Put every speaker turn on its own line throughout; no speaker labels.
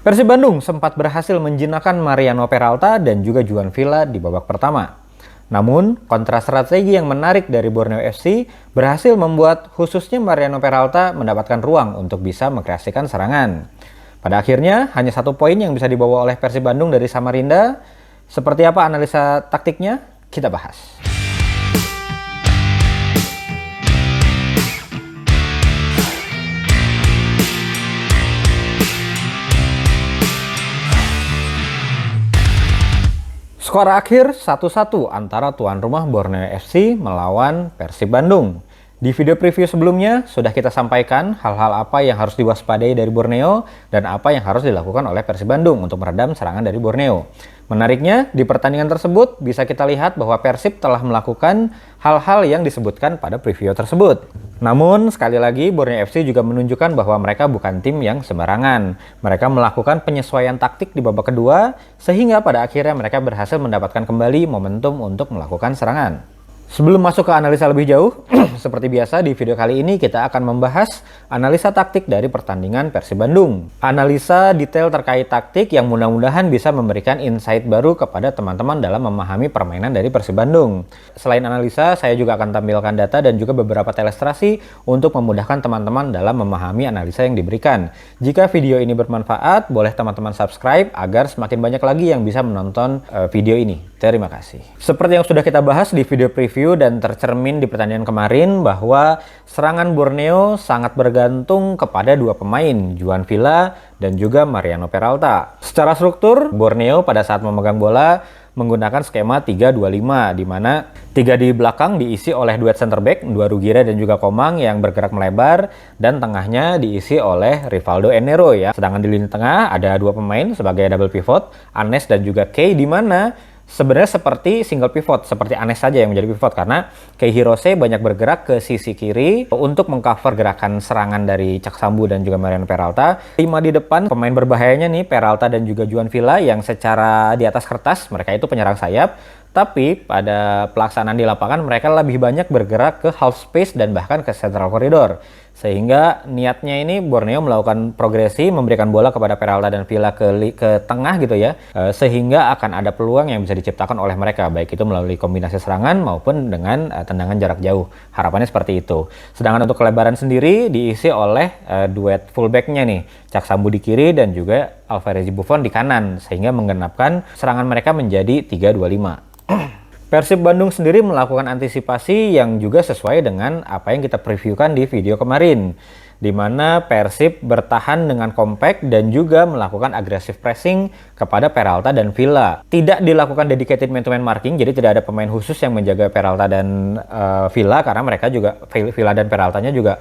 Persib Bandung sempat berhasil menjinakkan Mariano Peralta dan juga Juan Villa di babak pertama. Namun, kontra strategi yang menarik dari Borneo FC berhasil membuat khususnya Mariano Peralta mendapatkan ruang untuk bisa mengkreasikan serangan. Pada akhirnya, hanya 1 poin yang bisa dibawa oleh Persib Bandung dari Samarinda. Seperti apa analisa taktiknya? Kita bahas. Skor akhir 1-1 antara tuan rumah Borneo FC melawan Persib Bandung. Di video preview sebelumnya sudah kita sampaikan hal-hal apa yang harus diwaspadai dari Borneo dan apa yang harus dilakukan oleh Persib Bandung untuk meredam serangan dari Borneo. Menariknya, di pertandingan tersebut bisa kita lihat bahwa Persib telah melakukan hal-hal yang disebutkan pada preview tersebut. Namun, sekali lagi Borneo FC juga menunjukkan bahwa mereka bukan tim yang sembarangan. Mereka melakukan penyesuaian taktik di babak kedua, sehingga pada akhirnya mereka berhasil mendapatkan kembali momentum untuk melakukan serangan. Sebelum masuk ke analisa lebih jauh, seperti biasa di video kali ini kita akan membahas analisa taktik dari pertandingan Persib Bandung. Analisa detail terkait taktik yang mudah-mudahan bisa memberikan insight baru kepada teman-teman dalam memahami permainan dari Persib Bandung. Selain analisa, saya juga akan tampilkan data dan juga beberapa ilustrasi untuk memudahkan teman-teman dalam memahami analisa yang diberikan. Jika video ini bermanfaat, boleh teman-teman subscribe agar semakin banyak lagi yang bisa menonton video ini. Terima kasih. Seperti yang sudah kita bahas di video preview dan tercermin di pertandingan kemarin bahwa serangan Borneo sangat bergantung kepada 2 pemain, Juan Villa dan juga Mariano Peralta. Secara struktur, Borneo pada saat memegang bola menggunakan skema 3-2-5 di mana 3 di belakang diisi oleh duet center back, Dua Rugira dan juga Komang yang bergerak melebar dan tengahnya diisi oleh Rivaldo Enero ya. Sedangkan di lini tengah ada 2 pemain sebagai double pivot, Anes dan juga Kei, di mana sebenarnya seperti single pivot, seperti Anes saja yang menjadi pivot karena Kei Hirose banyak bergerak ke sisi kiri untuk mengcover gerakan serangan dari Cak Sambu dan juga Mariano Peralta. 5 di depan, pemain berbahayanya nih Peralta dan juga Juan Villa yang secara di atas kertas mereka itu penyerang sayap, tapi pada pelaksanaan di lapangan mereka lebih banyak bergerak ke half space dan bahkan ke central corridor. Sehingga niatnya ini Borneo melakukan progresi, memberikan bola kepada Peralta dan Villa ke tengah gitu ya, sehingga akan ada peluang yang bisa diciptakan oleh mereka, baik itu melalui kombinasi serangan maupun dengan tendangan jarak jauh. Harapannya seperti itu. Sedangkan untuk kelebaran sendiri diisi oleh duet fullbacknya nih, Cak Sambu di kiri dan juga Alvarez Buffon di kanan, sehingga menggenapkan serangan mereka menjadi 3-2-5. Persib Bandung sendiri melakukan antisipasi yang juga sesuai dengan apa yang kita previewkan di video kemarin, di mana Persib bertahan dengan kompak dan juga melakukan agresif pressing kepada Peralta dan Villa. Tidak dilakukan dedicated man-to-man marking, jadi tidak ada pemain khusus yang menjaga Peralta dan Villa karena mereka juga, Villa dan Peraltanya juga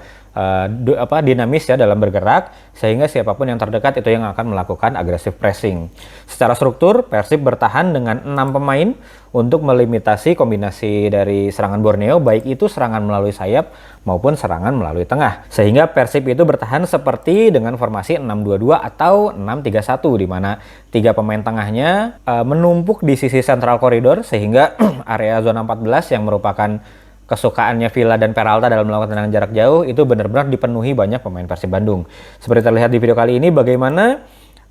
dinamis ya dalam bergerak, sehingga siapapun yang terdekat itu yang akan melakukan agresif pressing. Secara struktur, Persib bertahan dengan 6 pemain untuk melimitasi kombinasi dari serangan Borneo, baik itu serangan melalui sayap maupun serangan melalui tengah. Sehingga Persib itu bertahan seperti dengan formasi 6-2-2 atau 6-3-1, di mana 3 pemain tengahnya menumpuk di sisi central corridor, sehingga area zona 14 yang merupakan kesukaannya Villa dan Peralta dalam melakukan tendangan jarak jauh itu benar-benar dipenuhi banyak pemain Persib Bandung. Seperti terlihat di video kali ini bagaimana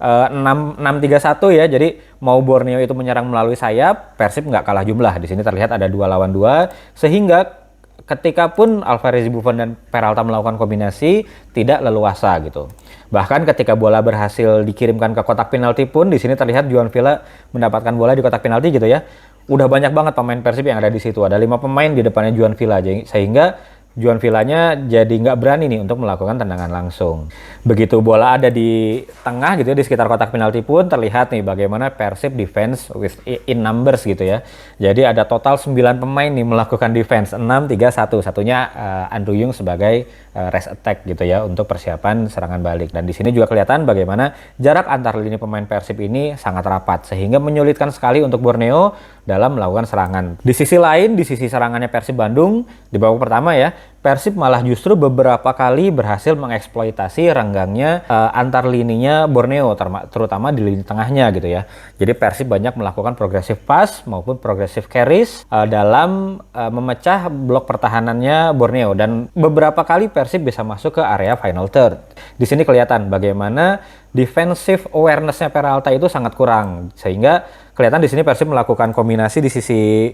6-3-1 ya, jadi mau Borneo itu menyerang melalui sayap, Persib nggak kalah jumlah. Di sini terlihat ada 2 lawan 2, sehingga ketika pun Alvarez Buffon dan Peralta melakukan kombinasi tidak leluasa gitu. Bahkan ketika bola berhasil dikirimkan ke kotak penalti pun di sini terlihat Juan Villa mendapatkan bola di kotak penalti gitu ya. Udah banyak banget pemain Persib yang ada di situ. Ada 5 pemain di depannya Juan Villa, sehingga Juan Villanya jadi nggak berani nih untuk melakukan tendangan langsung. Begitu bola ada di tengah gitu ya, di sekitar kotak penalti pun terlihat nih bagaimana Persib defense with in numbers gitu ya. Jadi ada total 9 pemain nih melakukan defense, 6-3-1. Satunya Andrew Yung sebagai rest attack gitu ya untuk persiapan serangan balik. Dan di sini juga kelihatan bagaimana jarak antar lini pemain Persib ini sangat rapat, sehingga menyulitkan sekali untuk Borneo dalam melakukan serangan. Di sisi lain, di sisi serangannya Persib Bandung di babak pertama ya, Persib malah justru beberapa kali berhasil mengeksploitasi renggangnya antar lininya Borneo, terutama di lini tengahnya gitu ya. Jadi Persib banyak melakukan progressive pass maupun progressive carries dalam memecah blok pertahanannya Borneo, dan beberapa kali Persib bisa masuk ke area final third. Di sini kelihatan bagaimana defensive awareness-nya Peralta itu sangat kurang, sehingga kelihatan di sini Persib melakukan kombinasi di sisi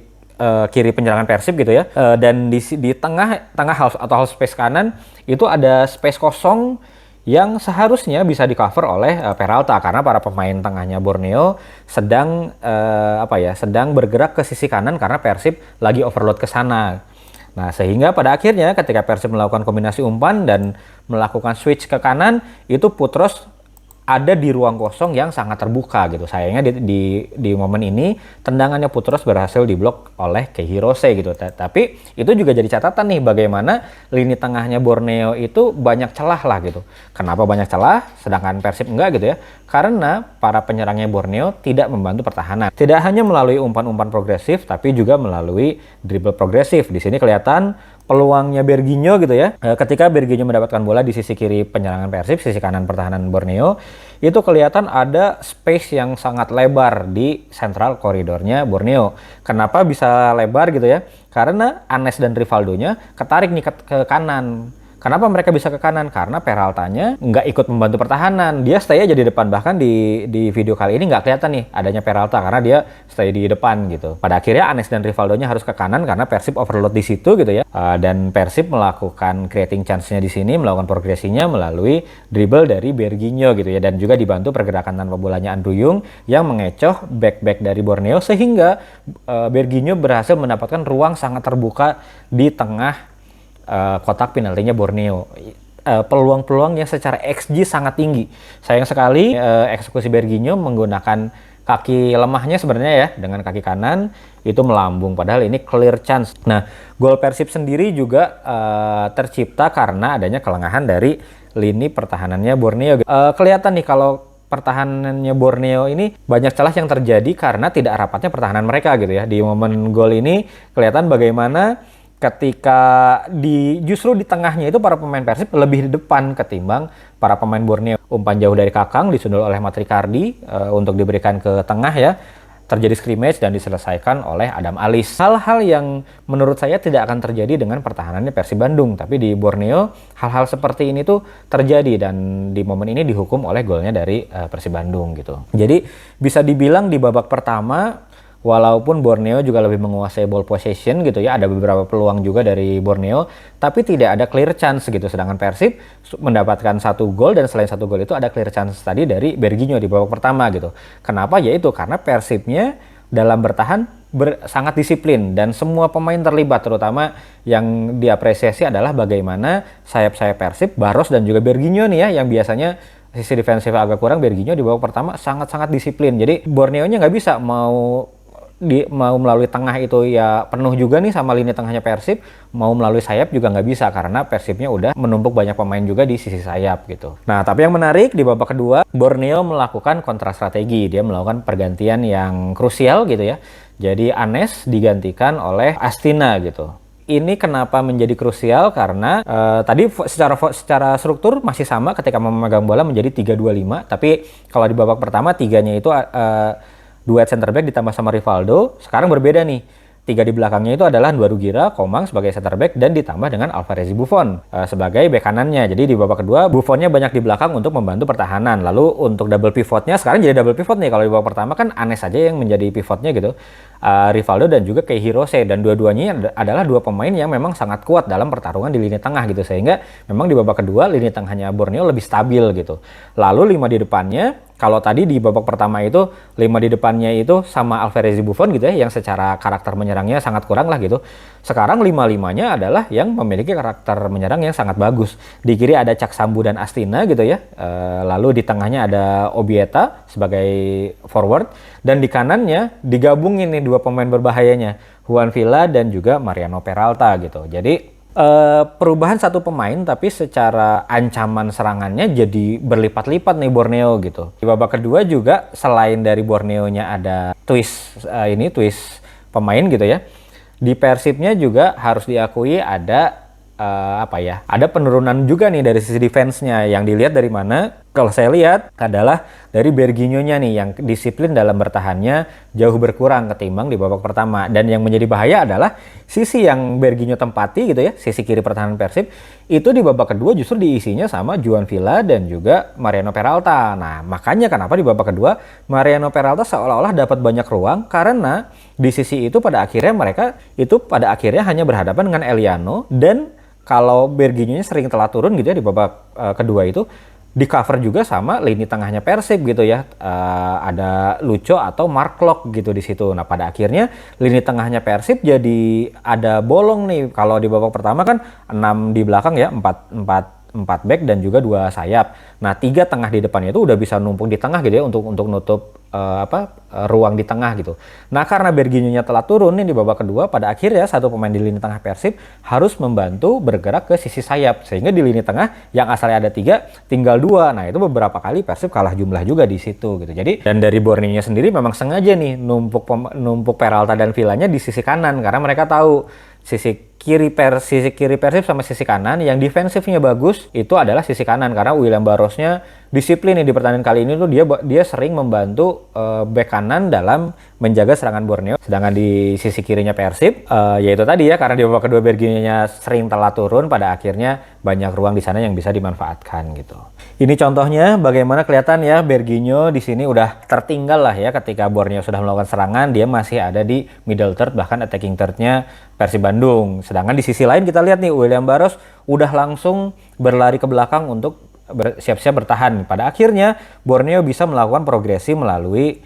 kiri penyerangan Persib gitu ya, dan di tengah half atau half space kanan itu ada space kosong yang seharusnya bisa di cover oleh Peralta, karena para pemain tengahnya Borneo sedang sedang bergerak ke sisi kanan karena Persib lagi overload ke sana. Nah, sehingga pada akhirnya ketika Persib melakukan kombinasi umpan dan melakukan switch ke kanan, itu Putros ada di ruang kosong yang sangat terbuka gitu. Sayangnya di momen ini tendangannya Putros berhasil diblok oleh Kei Hirose gitu. Tapi itu juga jadi catatan nih, bagaimana lini tengahnya Borneo itu banyak celah lah gitu. Kenapa banyak celah sedangkan Persib enggak gitu ya? Karena para penyerangnya Borneo tidak membantu pertahanan. Tidak hanya melalui umpan-umpan progresif, tapi juga melalui dribble progresif. Di sini kelihatan peluangnya Berginho gitu ya. Ketika Berginho mendapatkan bola di sisi kiri penyerangan Persib, sisi kanan pertahanan Borneo, itu kelihatan ada space yang sangat lebar di central koridornya Borneo. Kenapa bisa lebar gitu ya? Karena Anes dan Rivaldonya ketarik nih ke kanan. Kenapa mereka bisa ke kanan? Karena Peraltanya nggak ikut membantu pertahanan. Dia stay aja di depan. Bahkan di video kali ini nggak kelihatan nih adanya Peralta karena dia stay di depan gitu. Pada akhirnya Anes dan Rivaldonya harus ke kanan karena Persib overload di situ gitu ya. Dan Persib melakukan creating chance-nya di sini, melakukan progresinya melalui dribble dari Berginho gitu ya. Dan juga dibantu pergerakan tanpa bolanya Andruyung yang mengecoh back-back dari Borneo, sehingga Berginho berhasil mendapatkan ruang sangat terbuka di tengah kotak penaltinya Borneo. Peluang-peluang yang secara XG sangat tinggi. Sayang sekali eksekusi Berginho menggunakan kaki lemahnya sebenarnya ya, dengan kaki kanan itu melambung, padahal ini clear chance. Nah, gol Persib sendiri juga tercipta karena adanya kelengahan dari lini pertahanannya Borneo. Kelihatan nih kalau pertahanannya Borneo ini banyak celah yang terjadi karena tidak rapatnya pertahanan mereka gitu ya. Di momen gol ini kelihatan bagaimana ketika justru di tengahnya itu para pemain Persib lebih di depan ketimbang para pemain Borneo. Umpan jauh dari Kakang disundul oleh Matrikardi untuk diberikan ke tengah ya. Terjadi scrimmage dan diselesaikan oleh Adam Alis. Hal-hal yang menurut saya tidak akan terjadi dengan pertahanannya Persib Bandung, tapi di Borneo hal-hal seperti ini tuh terjadi, dan di momen ini dihukum oleh golnya dari Persib Bandung gitu. Jadi bisa dibilang di babak pertama, walaupun Borneo juga lebih menguasai ball possession gitu ya, ada beberapa peluang juga dari Borneo, tapi tidak ada clear chance gitu. Sedangkan Persib mendapatkan satu gol, dan selain satu gol itu ada clear chance tadi dari Berginho di babak pertama gitu. Kenapa? Yaitu karena Persibnya dalam bertahan sangat disiplin dan semua pemain terlibat, terutama yang diapresiasi adalah bagaimana sayap-sayap Persib, Barros dan juga Berginho nih ya, yang biasanya sisi defensif agak kurang, Berginho di babak pertama sangat-sangat disiplin. Jadi Borneo-nya nggak bisa mau melalui tengah itu ya penuh juga nih sama lini tengahnya Persib, mau melalui sayap juga nggak bisa karena Persibnya udah menumpuk banyak pemain juga di sisi sayap gitu. Nah, tapi yang menarik di babak kedua, Borneo melakukan kontra strategi. Dia melakukan pergantian yang krusial gitu ya. Jadi Anes digantikan oleh Astina gitu. Ini kenapa menjadi krusial? Karena tadi secara struktur masih sama ketika memegang bola menjadi 3-2-5, tapi kalau di babak pertama tiganya itu duet center back ditambah sama Rivaldo. Sekarang berbeda nih. 3 di belakangnya itu adalah Dua Rugira, Komang sebagai center back, dan ditambah dengan Alvarez Buffon sebagai bek kanannya. Jadi di babak kedua Buffonnya banyak di belakang untuk membantu pertahanan. Lalu untuk double pivotnya sekarang jadi double pivot nih. Kalau di babak pertama kan Anes saja yang menjadi pivotnya gitu. Rivaldo dan juga Kei Hirose, dan dua-duanya adalah dua pemain yang memang sangat kuat dalam pertarungan di lini tengah gitu, sehingga memang di babak kedua lini tengahnya Borneo lebih stabil gitu. Lalu 5 di depannya, kalau tadi di babak pertama itu 5 di depannya itu sama Alvarez Buffon gitu ya, yang secara karakter menyerangnya sangat kurang lah gitu. Sekarang 5-5-nya adalah yang memiliki karakter menyerang yang sangat bagus. Di kiri ada Cak Sambu dan Astina gitu ya. Lalu di tengahnya ada Obieta sebagai forward, dan di kanannya digabungin nih dua pemain berbahayanya, Juan Villa dan juga Mariano Peralta gitu. Jadi perubahan satu pemain tapi secara ancaman serangannya jadi berlipat-lipat nih Borneo gitu. Di babak kedua juga selain dari Borneo-nya ada twist pemain gitu ya. Di Persibnya juga harus diakui ada ada penurunan juga nih dari sisi defense-nya, yang dilihat dari mana kalau saya lihat adalah dari Berginionya nih yang disiplin dalam bertahannya jauh berkurang ketimbang di babak pertama. Dan yang menjadi bahaya adalah sisi yang Berginio tempati gitu ya, sisi kiri pertahanan Persib, itu di babak kedua justru diisinya sama Juan Villa dan juga Mariano Peralta. Nah, makanya kenapa di babak kedua Mariano Peralta seolah-olah dapat banyak ruang karena di sisi itu pada akhirnya mereka itu pada akhirnya hanya berhadapan dengan Eliano, dan kalau Berginionya sering telat turun gitu ya di babak kedua itu, di cover juga sama lini tengahnya Persib gitu ya. Ada Lucho atau Mark Klok gitu di situ. Nah, pada akhirnya lini tengahnya Persib jadi ada bolong nih. Kalau di babak pertama kan 6 di belakang ya, 4 back dan juga 2 sayap. Nah, 3 tengah di depannya itu udah bisa numpuk di tengah gitu ya untuk nutup ruang di tengah gitu. Nah, karena Berginionya telah turun nih di babak kedua, pada akhirnya satu pemain di lini tengah Persib harus membantu bergerak ke sisi sayap, sehingga di lini tengah yang asalnya ada 3 tinggal 2. Nah, itu beberapa kali Persib kalah jumlah juga di situ gitu. Jadi, dan dari Borneo sendiri memang sengaja nih numpuk Peralta dan Villanya di sisi kanan karena mereka tahu sisi kiri Persib sama sisi kanan yang defensifnya bagus itu adalah sisi kanan, karena William Barosnya disiplin nih di pertandingan kali ini tuh dia sering membantu bek kanan dalam menjaga serangan Borneo. Sedangkan di sisi kirinya Persib yaitu tadi ya, karena di babak kedua Berginionya sering telat turun, pada akhirnya banyak ruang di sana yang bisa dimanfaatkan gitu. Ini contohnya bagaimana kelihatan ya Berginio di sini udah tertinggal lah ya, ketika Borneo sudah melakukan serangan dia masih ada di middle third bahkan attacking third-nya Persib Bandung. Sedangkan di sisi lain kita lihat nih William Barros udah langsung berlari ke belakang untuk siap-siap bertahan. Pada akhirnya Borneo bisa melakukan progresi melalui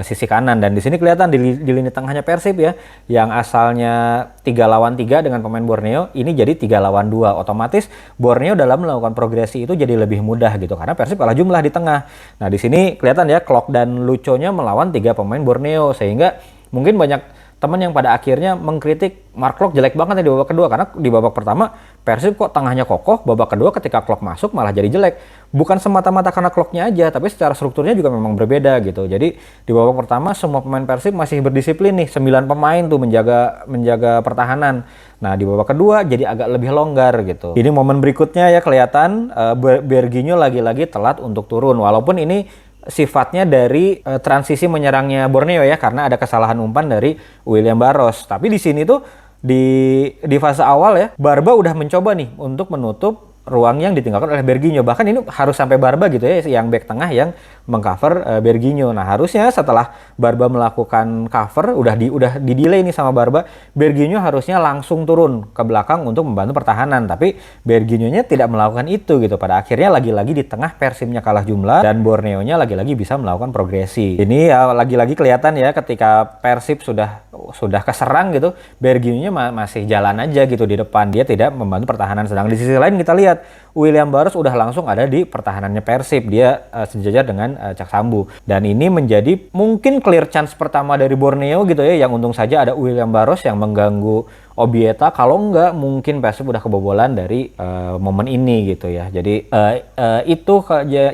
sisi kanan, dan di sini kelihatan di lini tengahnya Persib ya, yang asalnya 3 lawan 3 dengan pemain Borneo ini jadi 3 lawan 2. Otomatis Borneo dalam melakukan progresi itu jadi lebih mudah gitu karena Persib kalah jumlah di tengah. Nah, di sini kelihatan ya Klok dan Lucho-nya melawan 3 pemain Borneo, sehingga mungkin banyak teman yang pada akhirnya mengkritik Mark Klok jelek banget ya di babak kedua, karena di babak pertama Persib kok tengahnya kokoh, babak kedua ketika Klok masuk malah jadi jelek. Bukan semata-mata karena Kloknya aja, tapi secara strukturnya juga memang berbeda gitu. Jadi di babak pertama semua pemain Persib masih berdisiplin nih, 9 pemain tuh menjaga pertahanan. Nah, di babak kedua jadi agak lebih longgar gitu. Ini momen berikutnya ya kelihatan Berginio lagi-lagi telat untuk turun, walaupun ini sifatnya dari transisi menyerangnya Borneo ya, karena ada kesalahan umpan dari William Barros. Tapi di sini tuh di fase awal ya Barba udah mencoba nih untuk menutup ruang yang ditinggalkan oleh Berginio. Bahkan ini harus sampai Barba gitu ya, yang back tengah yang mengcover Berginio. Nah, harusnya setelah Barba melakukan cover, udah di delay nih sama Barba, Berginio harusnya langsung turun ke belakang untuk membantu pertahanan. Tapi Berginionya tidak melakukan itu gitu. Pada akhirnya lagi-lagi di tengah Persibnya kalah jumlah dan Borneonya lagi-lagi bisa melakukan progresi. Ini ya lagi-lagi kelihatan ya ketika Persib sudah keserang gitu, Berginionya masih jalan aja gitu di depan. Dia tidak membantu pertahanan. Sedang di sisi lain kita lihat William Barros udah langsung ada di pertahanannya Persib. Dia sejajar dengan Cak Sambu. Dan ini menjadi mungkin clear chance pertama dari Borneo gitu ya, yang untung saja ada William Barros yang mengganggu Obieta. Kalau enggak mungkin Persib udah kebobolan dari momen ini gitu ya. Jadi itu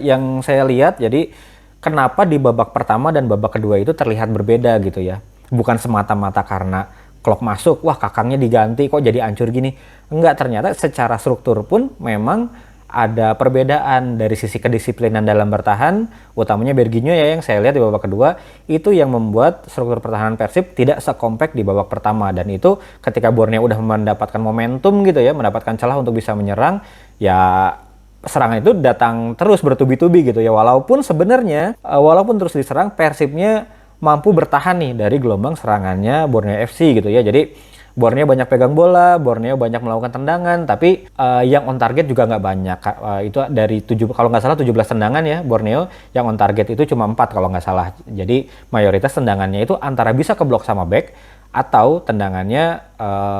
yang saya lihat. Jadi kenapa di babak pertama dan babak kedua itu terlihat berbeda gitu ya. Bukan semata-mata karena Klok masuk, wah kakangnya diganti kok jadi hancur gini. Enggak, ternyata secara struktur pun memang ada perbedaan dari sisi kedisiplinan dalam bertahan, utamanya Berginio ya yang saya lihat di babak kedua, itu yang membuat struktur pertahanan Persib tidak sekompak di babak pertama. Dan itu ketika Borneo udah mendapatkan momentum gitu ya, mendapatkan celah untuk bisa menyerang, ya serangan itu datang terus bertubi-tubi gitu ya. Walaupun sebenarnya, walaupun terus diserang, Persibnya mampu bertahan nih dari gelombang serangannya Borneo FC gitu ya. Jadi Borneo banyak pegang bola, Borneo banyak melakukan tendangan, tapi yang on target juga nggak banyak. Itu dari kalau nggak salah 17 tendangan ya Borneo, yang on target itu cuma 4 kalau nggak salah. Jadi mayoritas tendangannya itu antara bisa keblok sama back atau tendangannya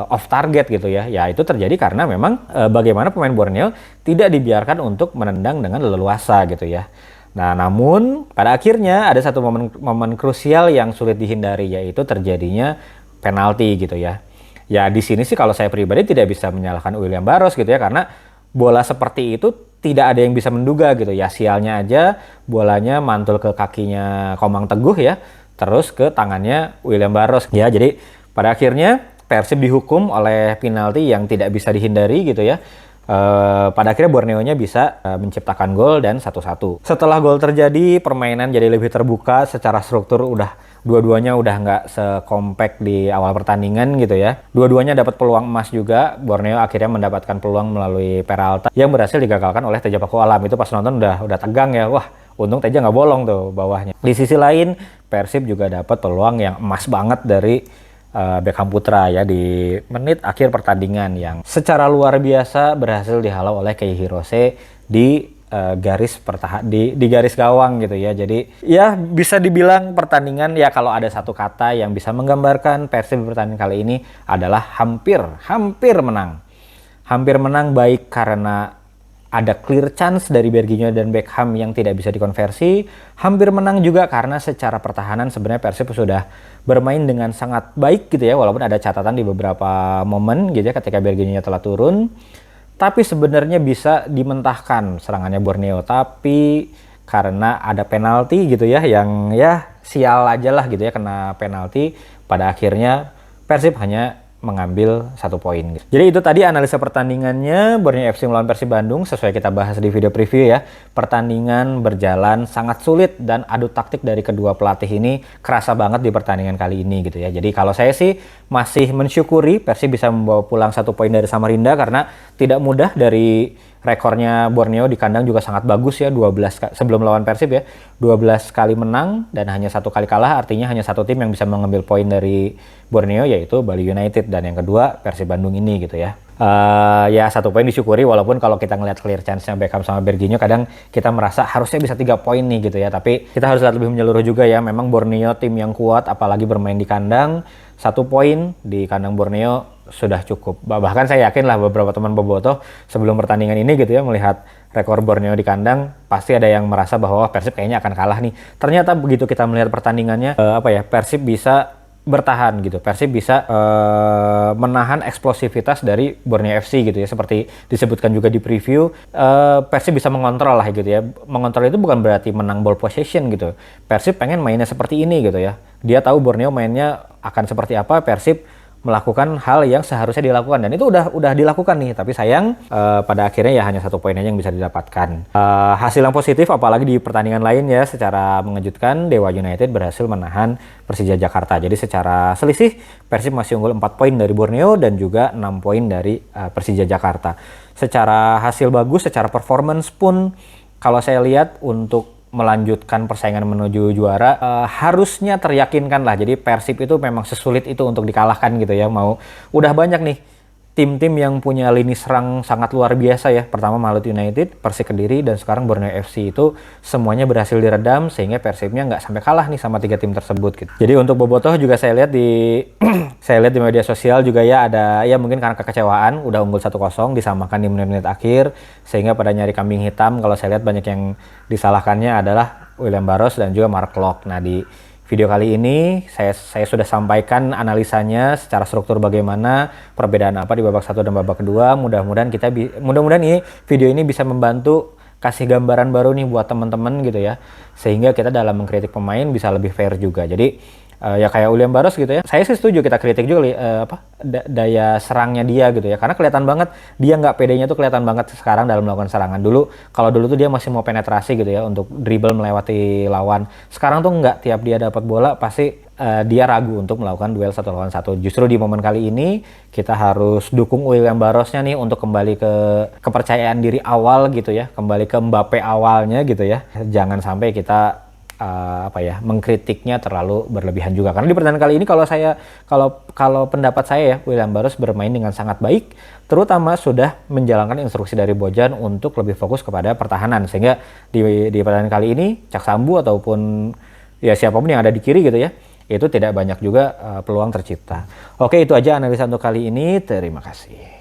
off target gitu ya. Ya itu terjadi karena memang bagaimana pemain Borneo tidak dibiarkan untuk menendang dengan leluasa gitu ya. Nah, namun pada akhirnya ada satu momen krusial yang sulit dihindari, yaitu terjadinya penalti gitu ya. Ya di sini sih kalau saya pribadi tidak bisa menyalahkan William Barros gitu ya, karena bola seperti itu tidak ada yang bisa menduga gitu ya. Sialnya aja bolanya mantul ke kakinya Komang Teguh ya, terus ke tangannya William Barros ya. Jadi pada akhirnya Persib dihukum oleh penalti yang tidak bisa dihindari gitu ya. Pada akhirnya Borneo-nya bisa menciptakan gol dan 1-1. Setelah gol terjadi, permainan jadi lebih terbuka, secara struktur dua-duanya udah nggak sekompak di awal pertandingan gitu ya. Dua-duanya dapat peluang emas juga. Borneo akhirnya mendapatkan peluang melalui Peralta yang berhasil digagalkan oleh Teja Paku Alam. Itu pas nonton udah tegang ya. Wah, untung Teja nggak bolong tuh bawahnya. Di sisi lain, Persib juga dapat peluang yang emas banget dari Beckham Putra ya di menit akhir pertandingan yang secara luar biasa berhasil dihalau oleh Kei Hirose di garis di garis gawang gitu ya. Jadi ya bisa dibilang pertandingan ya, kalau ada satu kata yang bisa menggambarkan Persib di pertandingan kali ini adalah hampir menang. Hampir menang baik karena ada clear chance dari Berginho dan Beckham yang tidak bisa dikonversi. Hampir menang juga karena secara pertahanan sebenarnya Persib sudah bermain dengan sangat baik gitu ya, walaupun ada catatan di beberapa momen gitu ya ketika Berginho telah turun. Tapi sebenarnya bisa dimentahkan serangannya Borneo, tapi karena ada penalti gitu ya, yang ya sial aja lah gitu ya, kena penalti, pada akhirnya Persib hanya mengambil 1 poin gitu. Jadi itu tadi analisa pertandingannya Borneo FC melawan Persib Bandung, sesuai kita bahas di video preview ya. Pertandingan berjalan sangat sulit dan adu taktik dari kedua pelatih ini kerasa banget di pertandingan kali ini gitu ya. Jadi kalau saya sih masih mensyukuri Persib bisa membawa pulang 1 poin dari Samarinda, karena tidak mudah. Dari rekornya Borneo di kandang juga sangat bagus ya, 12 sebelum lawan Persib ya, 12 kali menang dan hanya 1 kali kalah, artinya hanya 1 tim yang bisa mengambil poin dari Borneo, yaitu Bali United, dan yang kedua Persib Bandung ini gitu ya. Ya 1 poin disyukuri, walaupun kalau kita ngelihat clear chance-nya Beckham sama Berginho kadang kita merasa harusnya bisa 3 poin nih gitu ya, tapi kita harus lihat lebih menyeluruh juga ya. Memang Borneo tim yang kuat, apalagi bermain di kandang. 1 poin di kandang Borneo sudah cukup. Bahkan saya yakin lah beberapa teman bobotoh sebelum pertandingan ini gitu ya, melihat rekor Borneo di kandang, pasti ada yang merasa bahwa Persib kayaknya akan kalah nih. Ternyata begitu kita melihat pertandingannya, Persib bisa bertahan gitu. Persib bisa menahan eksplosivitas dari Borneo FC gitu ya. Seperti disebutkan juga di preview, Persib bisa mengontrol lah gitu ya. Mengontrol itu bukan berarti menang ball possession gitu. Persib pengen mainnya seperti ini gitu ya. Dia tahu Borneo mainnya akan seperti apa, Persib melakukan hal yang seharusnya dilakukan, dan itu udah dilakukan nih. Tapi sayang pada akhirnya ya hanya 1 poin aja yang bisa didapatkan. Hasil yang positif apalagi di pertandingan lain ya, secara mengejutkan Dewa United berhasil menahan Persija Jakarta. Jadi secara selisih Persib masih unggul 4 poin dari Borneo dan juga 6 poin dari Persija Jakarta. Secara hasil bagus, secara performance pun kalau saya lihat untuk melanjutkan persaingan menuju juara harusnya teryakinkan lah. Jadi Persib itu memang sesulit itu untuk dikalahkan gitu ya. Udah banyak nih tim-tim yang punya lini serang sangat luar biasa ya. Pertama Malut United, Persik Kediri, dan sekarang Borneo FC, itu semuanya berhasil diredam sehingga Persibnya nggak sampai kalah nih sama 3 tim tersebut gitu. Jadi untuk bobotoh juga saya lihat di media sosial juga ya, ada ya mungkin karena kekecewaan udah unggul 1-0 disamakan di menit-menit akhir sehingga pada nyari kambing hitam. Kalau saya lihat banyak yang disalahkannya adalah William Barros dan juga Mark Locke. Nah, di video kali ini saya sudah sampaikan analisanya secara struktur bagaimana, perbedaan apa di babak 1 dan babak kedua. Mudah-mudahan ini video ini bisa membantu kasih gambaran baru nih buat teman-teman gitu ya, sehingga kita dalam mengkritik pemain bisa lebih fair juga. Jadi ya kayak William Barros gitu ya, saya sih setuju kita kritik juga daya serangnya dia gitu ya, karena kelihatan banget dia nggak pedenya tuh, kelihatan banget sekarang dalam melakukan serangan. Kalau dulu tuh dia masih mau penetrasi gitu ya untuk dribble melewati lawan, sekarang tuh nggak, tiap dia dapat bola pasti dia ragu untuk melakukan duel 1 lawan 1. Justru di momen kali ini kita harus dukung William Barrosnya nih untuk kembali ke kepercayaan diri awal gitu ya, kembali ke Mbappe awalnya gitu ya. Jangan sampai kita mengkritiknya terlalu berlebihan juga, karena di pertandingan kali ini kalau pendapat saya ya, William Barros bermain dengan sangat baik, terutama sudah menjalankan instruksi dari Bojan untuk lebih fokus kepada pertahanan, sehingga di pertandingan kali ini Cak Sambu ataupun ya siapapun yang ada di kiri gitu ya, itu tidak banyak juga peluang tercipta. Oke, itu aja analisa untuk kali ini, terima kasih.